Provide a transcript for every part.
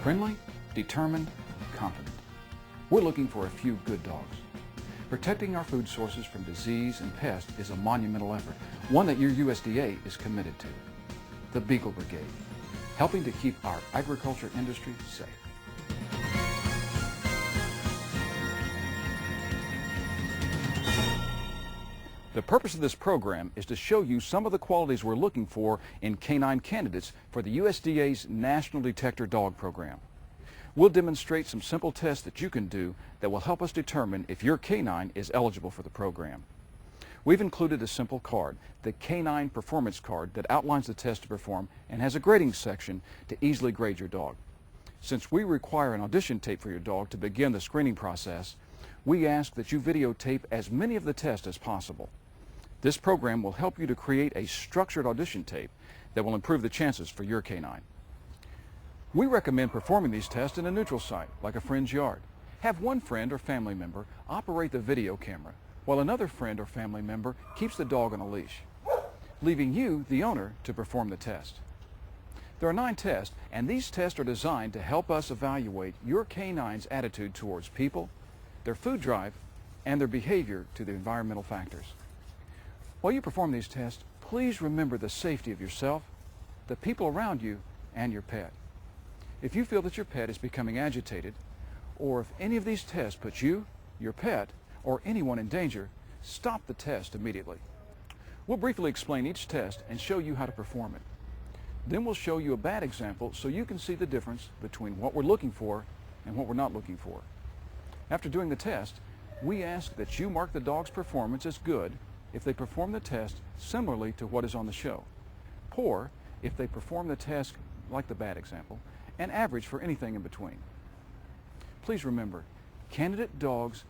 Friendly, determined, confident. We're looking for a few good dogs. Protecting our food sources from disease and pest is a monumental effort, one that your USDA is committed to. The Beagle Brigade, helping to keep our agriculture industry safe. The purpose of this program is to show you some of the qualities we're looking for in canine candidates for the USDA's National Detector Dog Program. We'll demonstrate some simple tests that you can do that will help us determine if your canine is eligible for the program. We've included a simple card, the Canine Performance Card, that outlines the test to perform and has a grading section to easily grade your dog. Since we require an audition tape for your dog to begin the screening process, we ask that you videotape as many of the tests as possible. This program will help you to create a structured audition tape that will improve the chances for your canine. We recommend performing these tests in a neutral site, like a friend's yard. Have one friend or family member operate the video camera, while another friend or family member keeps the dog on a leash, leaving you, the owner, to perform the test. There are 9 tests, and these tests are designed to help us evaluate your canine's attitude towards people, their food drive, and their behavior to the environmental factors. While you perform these tests, please remember the safety of yourself, the people around you, and your pet. If you feel that your pet is becoming agitated, or if any of these tests put you, your pet, or anyone in danger, stop the test immediately. We'll briefly explain each test and show you how to perform it. Then we'll show you a bad example so you can see the difference between what we're looking for and what we're not looking for. After doing the test, we ask that you mark the dog's performance as good if they perform the test similarly to what is on the show, poor if they perform the test like the bad example, and average for anything in between. Please remember, candidate dogs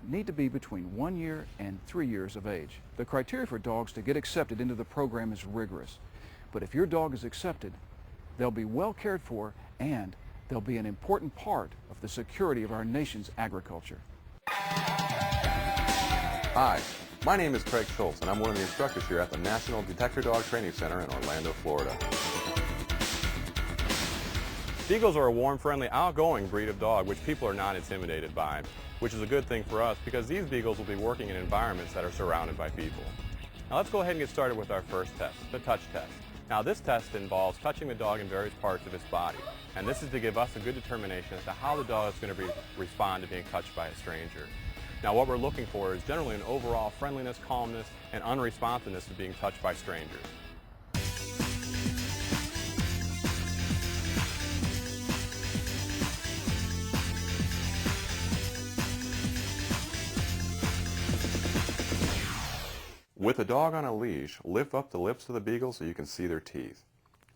need to be between 1 year and 3 years of age. The criteria for dogs to get accepted into the program is rigorous, but if your dog is accepted, they'll be well cared for and they'll be an important part of the security of our nation's agriculture. Hi, my name is Craig Schultz, and I'm one of the instructors here at the National Detector Dog Training Center in Orlando, Florida. Beagles are a warm, friendly, outgoing breed of dog which people are not intimidated by, which is a good thing for us because these Beagles will be working in environments that are surrounded by people. Now let's go ahead and get started with our first test, the touch test. Now this test involves touching the dog in various parts of its body, and this is to give us a good determination as to how the dog is going to respond to being touched by a stranger. Now what we're looking for is generally an overall friendliness, calmness, and unresponsiveness to being touched by strangers. With a dog on a leash, lift up the lips of the Beagle so you can see their teeth.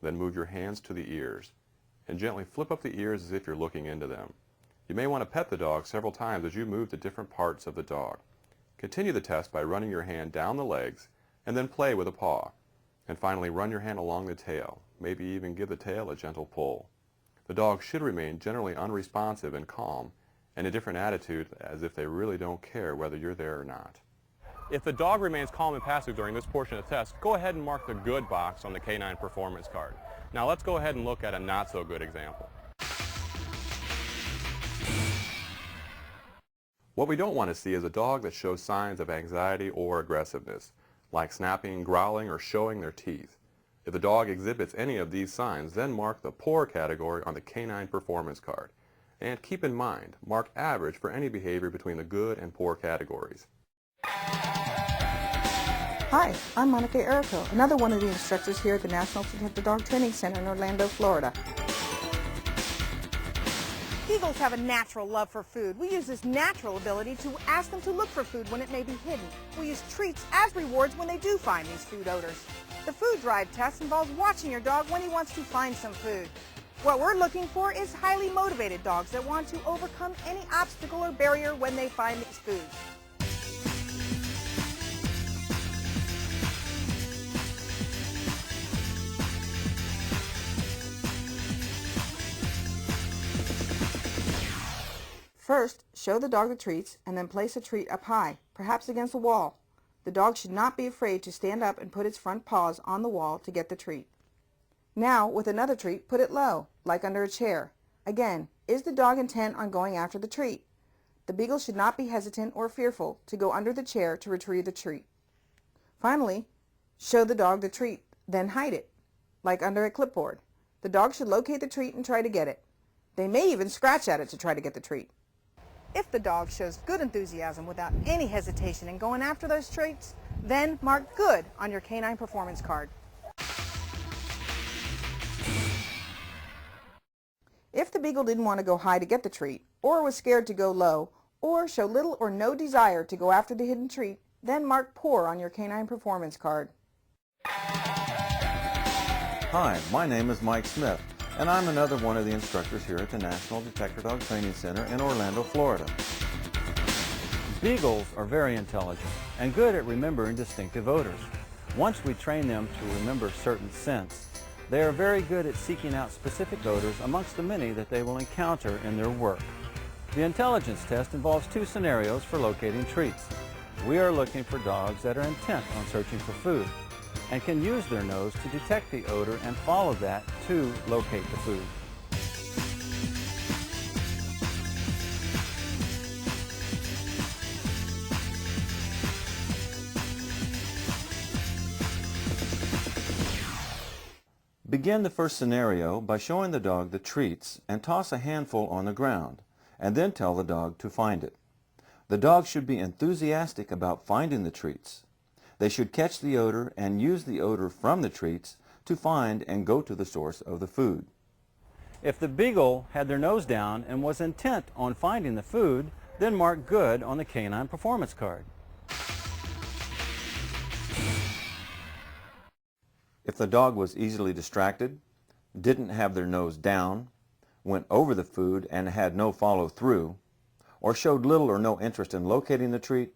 Then move your hands to the ears, and gently flip up the ears as if you're looking into them. You may want to pet the dog several times as you move to different parts of the dog. Continue the test by running your hand down the legs, and then play with a paw. And finally, run your hand along the tail, maybe even give the tail a gentle pull. The dog should remain generally unresponsive and calm, and a different attitude as if they really don't care whether you're there or not. If the dog remains calm and passive during this portion of the test, go ahead and mark the good box on the Canine Performance Card. Now let's go ahead and look at a not so good example. What we don't want to see is a dog that shows signs of anxiety or aggressiveness, like snapping, growling, or showing their teeth. If the dog exhibits any of these signs, then mark the poor category on the Canine Performance Card. And keep in mind, mark average for any behavior between the good and poor categories. Hi, I'm Monica Erico, another one of the instructors here at the National Detector Dog Training Center in Orlando, Florida. Beagles have a natural love for food. We use this natural ability to ask them to look for food when it may be hidden. We use treats as rewards when they do find these food odors. The food drive test involves watching your dog when he wants to find some food. What we're looking for is highly motivated dogs that want to overcome any obstacle or barrier when they find these foods. First, show the dog the treats and then place a treat up high, perhaps against the wall. The dog should not be afraid to stand up and put its front paws on the wall to get the treat. Now, with another treat, put it low, like under a chair. Again, is the dog intent on going after the treat? The Beagle should not be hesitant or fearful to go under the chair to retrieve the treat. Finally, show the dog the treat, then hide it, like under a clipboard. The dog should locate the treat and try to get it. They may even scratch at it to try to get the treat. If the dog shows good enthusiasm without any hesitation in going after those treats, then mark good on your Canine Performance Card. If the Beagle didn't want to go high to get the treat, or was scared to go low, or show little or no desire to go after the hidden treat, then mark poor on your Canine Performance Card. Hi, my name is Mike Smith, and I'm another one of the instructors here at the National Detector Dog Training Center in Orlando, Florida. Beagles are very intelligent and good at remembering distinctive odors. Once we train them to remember certain scents, they are very good at seeking out specific odors amongst the many that they will encounter in their work. The intelligence test involves two scenarios for locating treats. We are looking for dogs that are intent on searching for food and can use their nose to detect the odor and follow that to locate the food. Begin the first scenario by showing the dog the treats and toss a handful on the ground, and then tell the dog to find it. The dog should be enthusiastic about finding the treats. They should catch the odor and use the odor from the treats to find and go to the source of the food. If the Beagle had their nose down and was intent on finding the food, then mark good on the Canine Performance Card. If the dog was easily distracted, didn't have their nose down, went over the food and had no follow-through, or showed little or no interest in locating the treat,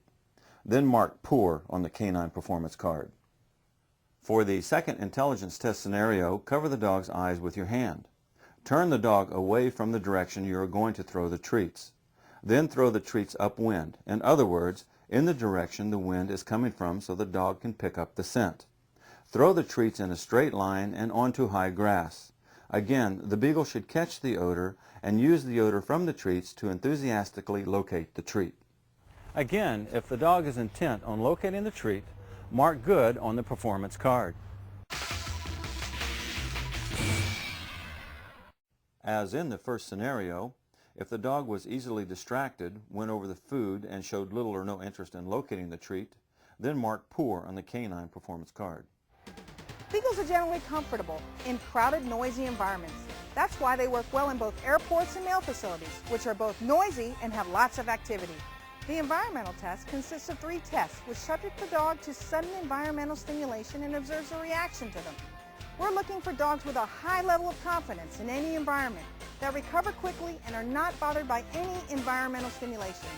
then mark poor on the Canine Performance Card. For the second intelligence test scenario, cover the dog's eyes with your hand. Turn the dog away from the direction you are going to throw the treats. Then throw the treats upwind, in other words, in the direction the wind is coming from so the dog can pick up the scent. Throw the treats in a straight line and onto high grass. Again, the Beagle should catch the odor and use the odor from the treats to enthusiastically locate the treat. Again, if the dog is intent on locating the treat, mark good on the Performance Card. As in the first scenario, if the dog was easily distracted, went over the food, and showed little or no interest in locating the treat, then mark poor on the Canine Performance Card. Beagles are generally comfortable in crowded, noisy environments. That's why they work well in both airports and mail facilities, which are both noisy and have lots of activity. The environmental test consists of 3 tests, which subject the dog to sudden environmental stimulation and observes a reaction to them. We're looking for dogs with a high level of confidence in any environment, that recover quickly and are not bothered by any environmental stimulation.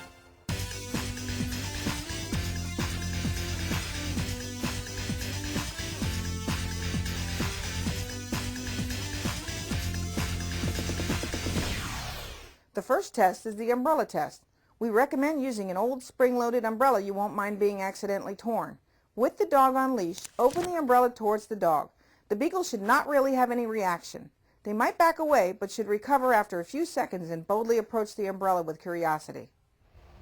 The first test is the umbrella test. We recommend using an old spring-loaded umbrella you won't mind being accidentally torn. With the dog on leash, open the umbrella towards the dog. The Beagle should not really have any reaction. They might back away, but should recover after a few seconds and boldly approach the umbrella with curiosity.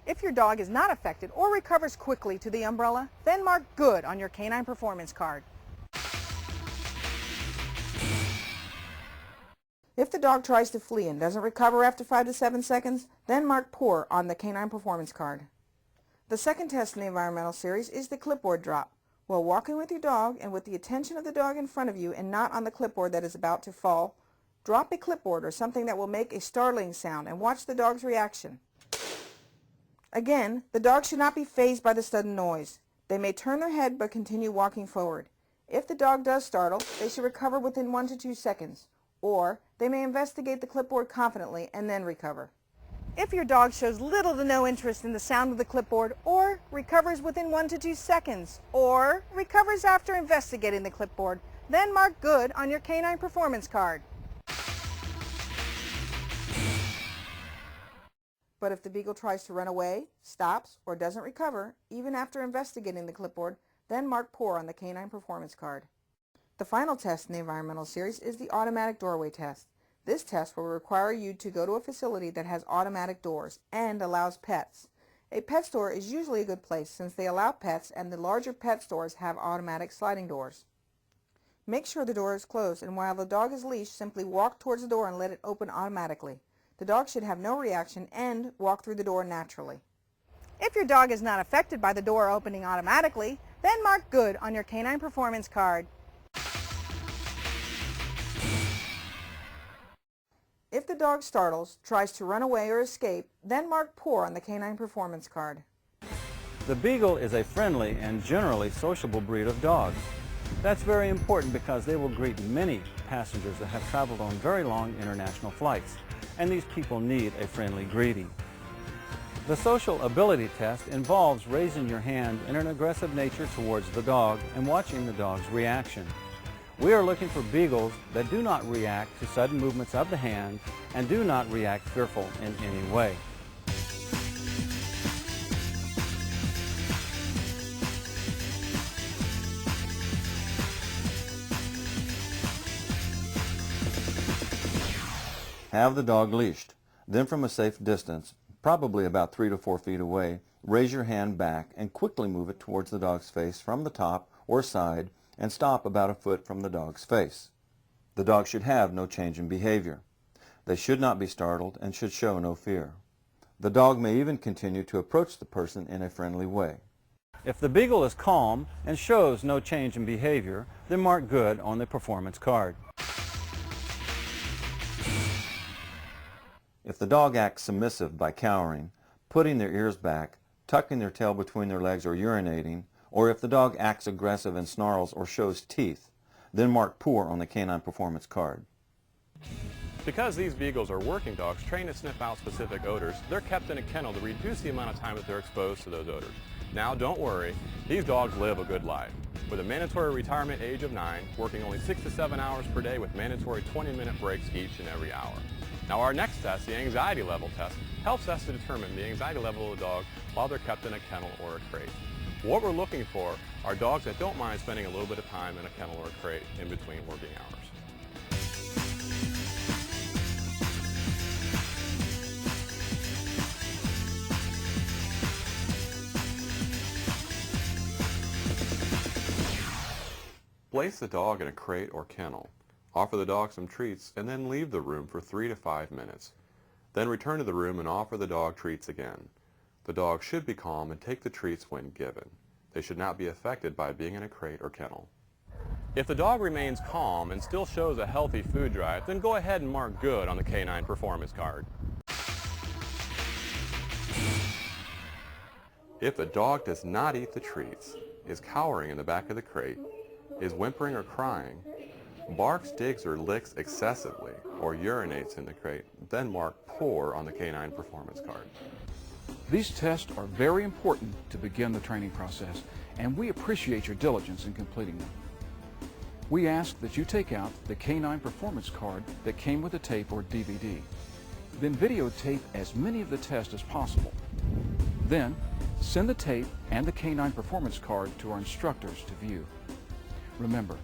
If your dog is not affected or recovers quickly to the umbrella, then mark good on your Canine Performance Card. If the dog tries to flee and doesn't recover after 5 to 7 seconds, then mark poor on the Canine Performance Card. The second test in the environmental series is the clipboard drop. While walking with your dog and with the attention of the dog in front of you and not on the clipboard that is about to fall, drop a clipboard or something that will make a startling sound and watch the dog's reaction. Again, the dog should not be fazed by the sudden noise. They may turn their head but continue walking forward. If the dog does startle, they should recover within 1 to 2 seconds. Or they may investigate the clipboard confidently and then recover. If your dog shows little to no interest in the sound of the clipboard, or recovers within 1 to 2 seconds, or recovers after investigating the clipboard, then mark good on your Canine Performance Card. But if the Beagle tries to run away, stops, or doesn't recover, even after investigating the clipboard, then mark poor on the Canine Performance Card. The final test in the environmental series is the automatic doorway test. This test will require you to go to a facility that has automatic doors and allows pets. A pet store is usually a good place since they allow pets, and the larger pet stores have automatic sliding doors. Make sure the door is closed, and while the dog is leashed, simply walk towards the door and let it open automatically. The dog should have no reaction and walk through the door naturally. If your dog is not affected by the door opening automatically, then mark good on your Canine Performance Card. If the dog startles, tries to run away or escape, then mark poor on the Canine Performance Card. The Beagle is a friendly and generally sociable breed of dog. That's very important because they will greet many passengers that have traveled on very long international flights, and these people need a friendly greeting. The social ability test involves raising your hand in an aggressive nature towards the dog and watching the dog's reaction. We are looking for Beagles that do not react to sudden movements of the hand and do not react fearful in any way. Have the dog leashed. Then from a safe distance, probably about 3 to 4 feet away, raise your hand back and quickly move it towards the dog's face from the top or side and stop about a foot from the dog's face. The dog should have no change in behavior. They should not be startled and should show no fear. The dog may even continue to approach the person in a friendly way. If the Beagle is calm and shows no change in behavior, then mark good on the performance card. If the dog acts submissive by cowering, putting their ears back, tucking their tail between their legs or urinating, or if the dog acts aggressive and snarls or shows teeth, then mark poor on the Canine Performance Card. Because these Beagles are working dogs trained to sniff out specific odors, they're kept in a kennel to reduce the amount of time that they're exposed to those odors. Now don't worry, these dogs live a good life. With a mandatory retirement age of 9, working only 6 to 7 hours per day with mandatory 20-minute breaks each and every hour. Now our next test, the anxiety level test, helps us to determine the anxiety level of the dog while they're kept in a kennel or a crate. What we're looking for are dogs that don't mind spending a little bit of time in a kennel or a crate in between working hours. Place the dog in a crate or kennel. Offer the dog some treats and then leave the room for 3 to 5 minutes. Then return to the room and offer the dog treats again. The dog should be calm and take the treats when given. They should not be affected by being in a crate or kennel. If the dog remains calm and still shows a healthy food drive, then go ahead and mark good on the Canine Performance Card. If the dog does not eat the treats, is cowering in the back of the crate, is whimpering or crying, barks, digs, or licks excessively, or urinates in the crate, then mark poor on the Canine Performance Card. These tests are very important to begin the training process, and we appreciate your diligence in completing them. We ask that you take out the Canine Performance Card that came with the tape or DVD. Then videotape as many of the tests as possible. Then send the tape and the Canine Performance Card to our instructors to view. Remember,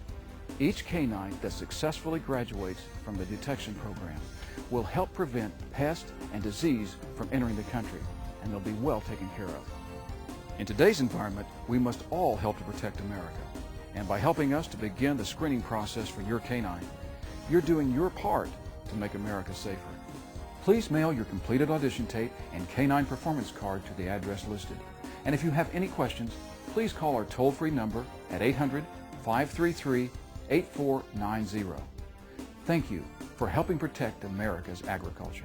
each canine that successfully graduates from the detection program will help prevent pest and disease from entering the country, and they'll be well taken care of. In today's environment, we must all help to protect America. And by helping us to begin the screening process for your canine, you're doing your part to make America safer. Please mail your completed audition tape and Canine Performance Card to the address listed. And if you have any questions, please call our toll-free number at 800-533-8490. Thank you for helping protect America's agriculture.